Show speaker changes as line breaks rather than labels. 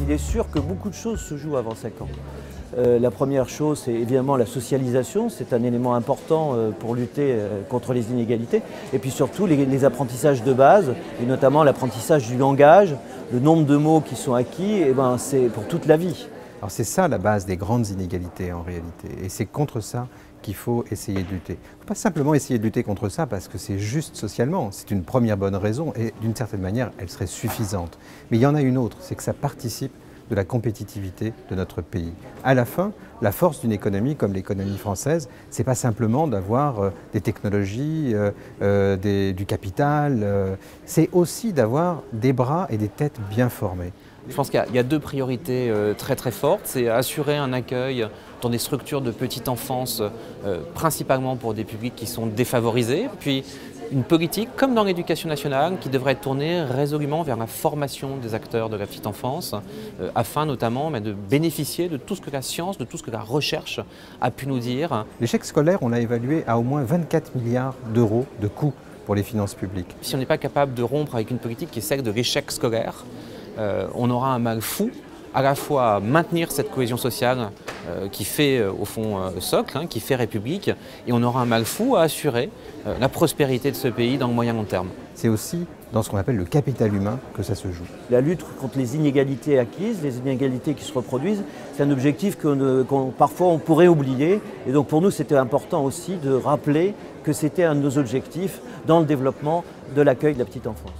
Il est sûr que beaucoup de choses se jouent avant 5 ans. La première chose, c'est évidemment la socialisation. C'est un élément important pour lutter contre les inégalités. Et puis surtout, les apprentissages de base, et notamment l'apprentissage du langage, le nombre de mots qui sont acquis, c'est pour toute la vie.
Alors c'est ça la base des grandes inégalités en réalité. Et c'est contre ça qu'il faut essayer de lutter. Il ne faut pas simplement essayer de lutter contre ça parce que c'est juste socialement. C'est une première bonne raison et d'une certaine manière, elle serait suffisante. Mais il y en a une autre, c'est que ça participe de la compétitivité de notre pays. À la fin, la force d'une économie comme l'économie française, ce n'est pas simplement d'avoir des technologies, du capital, c'est aussi d'avoir des bras et des têtes bien formées.
Je pense qu'il y a deux priorités très fortes. C'est assurer un accueil dans des structures de petite enfance, principalement pour des publics qui sont défavorisés. Puis une politique, comme dans l'éducation nationale, qui devrait être tournée résolument vers la formation des acteurs de la petite enfance, afin notamment de bénéficier de tout ce que la science, de tout ce que la recherche a pu nous dire.
L'échec scolaire, on l'a évalué à au moins 24 milliards d'euros de coûts pour les finances publiques.
Si on n'est pas capable de rompre avec une politique qui est celle de l'échec scolaire, on aura un mal fou à la fois à maintenir cette cohésion sociale qui fait au fond socle, qui fait République, et on aura un mal fou à assurer la prospérité de ce pays dans le moyen long terme.
C'est aussi dans ce qu'on appelle le capital humain que ça se joue.
La lutte contre les inégalités acquises, les inégalités qui se reproduisent, c'est un objectif parfois on pourrait oublier. Et donc pour nous, c'était important aussi de rappeler que c'était un de nos objectifs dans le développement de l'accueil de la petite enfance.